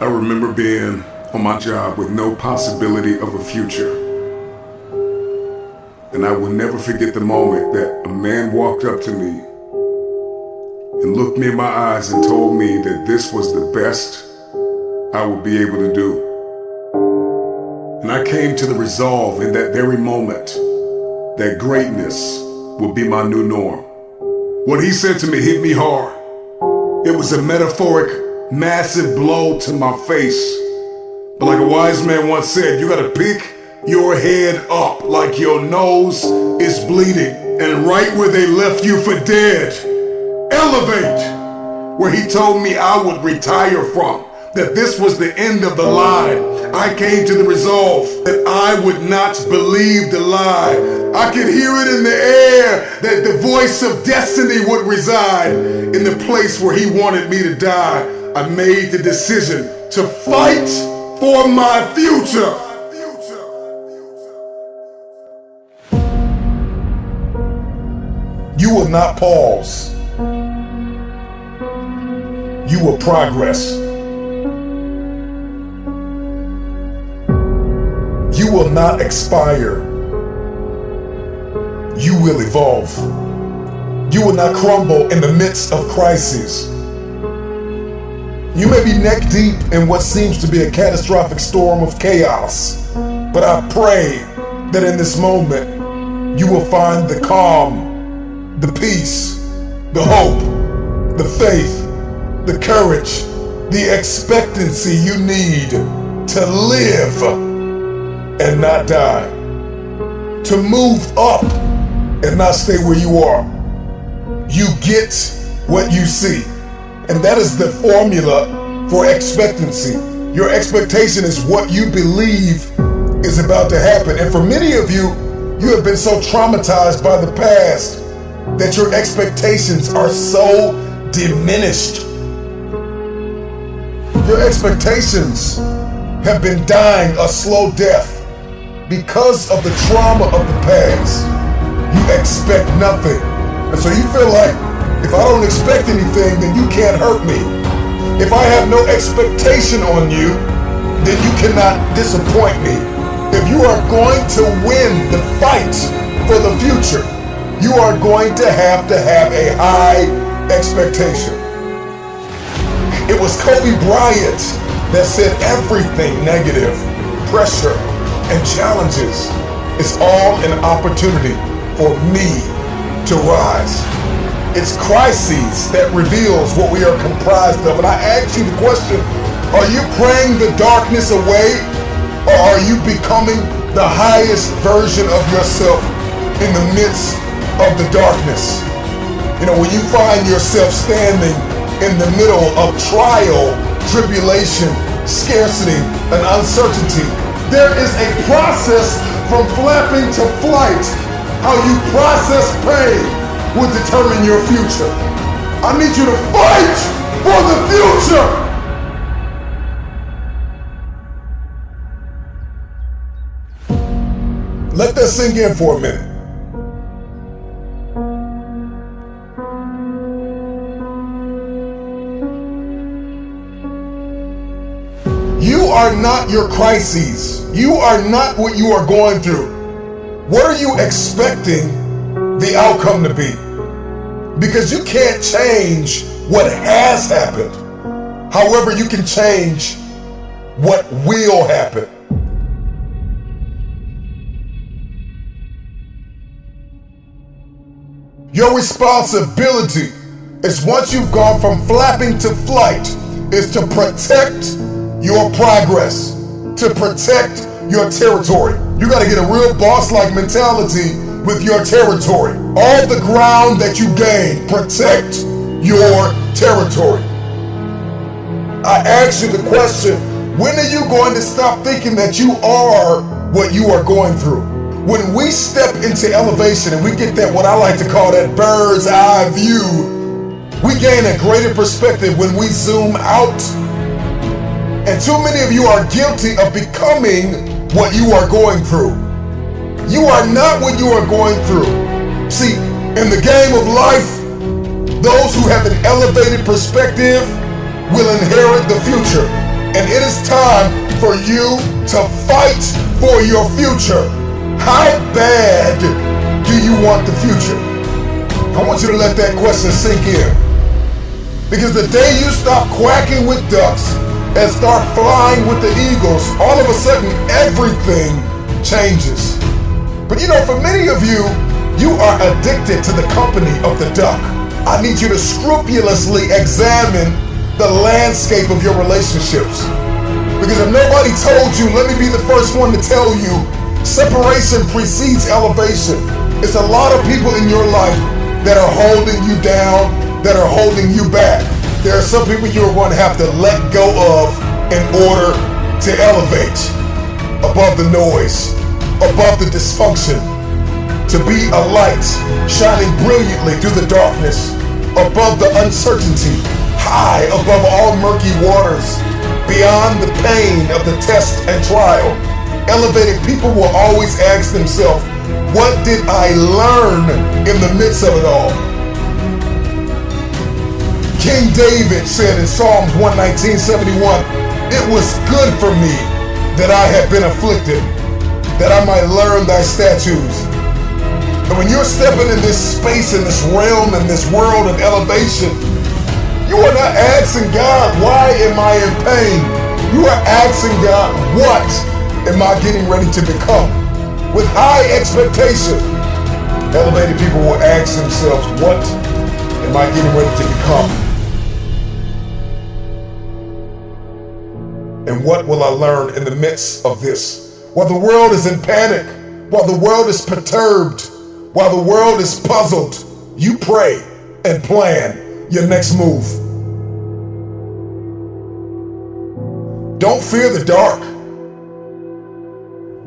I remember being on my job with no possibility of a future. And I will never forget the moment that a man walked up to me and looked me in my eyes and told me that this was the best I would be able to do. And I came to the resolve in that very moment that greatness would be my new norm. What he said to me hit me hard. It was a metaphoric, massive blow to my face. But like a wise man once said, you gotta pick your head up like your nose is bleeding. And right where they left you for dead, elevate. Where he told me I would retire from, that this was the end of the line. I came to the resolve that I would not believe the lie. I could hear it in the air that the voice of destiny would reside in the place where he wanted me to die. I made the decision to fight for my future. You will not pause. You will progress. You will not expire. You will evolve. You will not crumble in the midst of crises. You may be neck deep in what seems to be a catastrophic storm of chaos, but I pray that in this moment, you will find the calm, the peace, the hope, the faith, the courage, the expectancy you need to live and not die, to move up and not stay where you are. You get what you see. And that is the formula for expectancy. Your expectation is what you believe is about to happen. And for many of you, you have been so traumatized by the past that your expectations are so diminished. Your expectations have been dying a slow death because of the trauma of the past. You expect nothing. And so you feel like, if I don't expect anything, then you can't hurt me. If I have no expectation on you, then you cannot disappoint me. If you are going to win the fight for the future, you are going to have a high expectation. It was Kobe Bryant that said everything negative, pressure, and challenges is all an opportunity for me to rise. It's crises that reveals what we are comprised of. And I ask you the question, are you praying the darkness away, or are you becoming the highest version of yourself in the midst of the darkness? You know, when you find yourself standing in the middle of trial, tribulation, scarcity, and uncertainty, there is a process from flapping to flight. How you process pain will determine your future. I need you to fight for the future. Let that sink in for a minute. You are not your crises. You are not what you are going through. What are you expecting the outcome to be? Because you can't change what has happened. However, you can change what will happen. Your responsibility is, once you've gone from flapping to flight, is to protect your progress, to protect your territory. You gotta get a real boss-like mentality with your territory. All the ground that you gain, protect your territory. I ask you the question, when are you going to stop thinking that you are what you are going through? When we step into elevation and we get that, what I like to call that bird's eye view, we gain a greater perspective when we zoom out. And too many of you are guilty of becoming what you are going through. You are not what you are going through. See, in the game of life, those who have an elevated perspective will inherit the future. and it is time for you to fight for your future. How bad do you want the future? I want you to let that question sink in. Because the day you stop quacking with ducks and start flying with the eagles, all of a sudden everything changes. But you know, for many of you, you are addicted to the company of the duck. I need you to scrupulously examine the landscape of your relationships. Because if nobody told you, let me be the first one to tell you, separation precedes elevation. It's a lot of people in your life that are holding you down, that are holding you back. There are some people you are going to have to let go of in order to elevate above the noise, above the dysfunction, to be a light shining brilliantly through the darkness, above the uncertainty, high above all murky waters, beyond the pain of the test and trial. Elevated people will always ask themselves, what did I learn in the midst of it all? King David said in Psalms 119:71, it was good for me that I had been afflicted, that I might learn thy statutes. And when you're stepping in this space, in this realm, in this world of elevation, you are not asking God, why am I in pain? You are asking God, what am I getting ready to become? With high expectation, elevated people will ask themselves, what am I getting ready to become? And what will I learn in the midst of this? While the world is in panic, while the world is perturbed, while the world is puzzled, you pray and plan your next move. Don't fear the dark.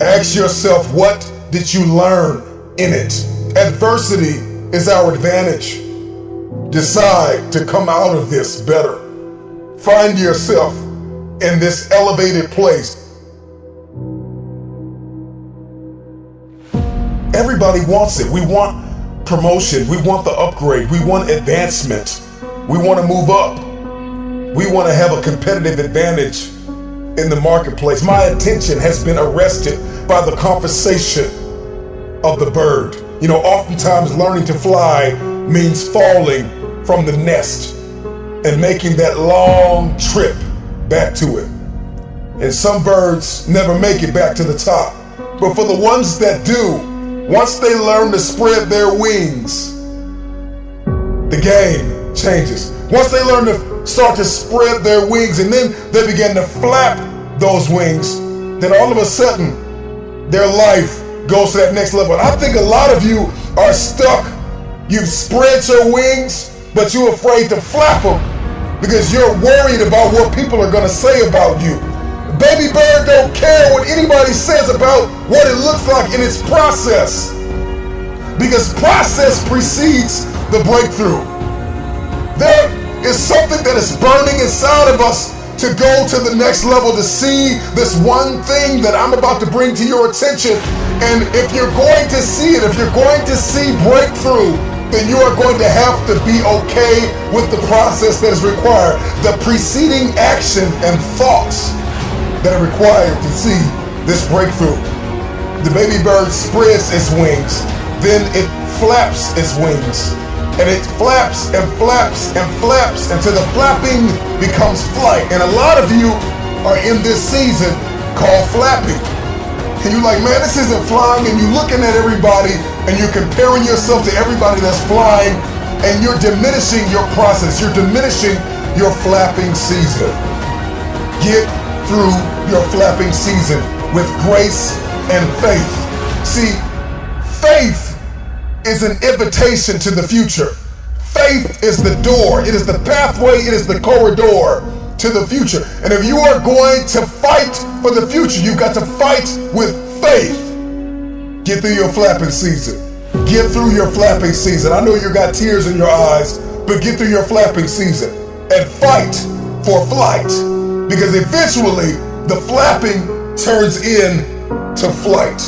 Ask yourself, what did you learn in it? Adversity is our advantage. Decide to come out of this better. Find yourself in this elevated place. Everybody wants it. We want promotion. We want the upgrade. We want advancement. We want to move up. We want to have a competitive advantage in the marketplace. My attention has been arrested by the conversation of the bird. You know, oftentimes learning to fly means falling from the nest and making that long trip back to it. And some birds never make it back to the top. But for the ones that do, once they learn to spread their wings, the game changes. Once they learn to start to spread their wings and then they begin to flap those wings, then all of a sudden their life goes to that next level. And I think a lot of you are stuck. You've spread your wings, but you're afraid to flap them because you're worried about what people are going to say about you. Baby bird don't care what anybody says about what it looks like in its process, because process precedes the breakthrough. There is something that is burning inside of us to go to the next level, to see this one thing that I'm about to bring to your attention. And if you're going to see it, if you're going to see breakthrough, then you are going to have to be okay with the process that is required, the preceding action and thoughts that are required to see this breakthrough. The baby bird spreads its wings, then it flaps its wings, and it flaps and flaps and flaps until the flapping becomes flight. And a lot of you are in this season called flapping. And you're like, man, this isn't flying, and you're looking at everybody and you're comparing yourself to everybody that's flying, and you're diminishing your process, you're diminishing your flapping season. Get through your flapping season with grace and faith. See, faith is an invitation to the future. Faith is the door, it is the pathway, it is the corridor to the future. And if you are going to fight for the future, you've got to fight with faith. Get through your flapping season. Get through your flapping season. I know you got tears in your eyes, but get through your flapping season and fight for flight. Because eventually the flapping turns into flight.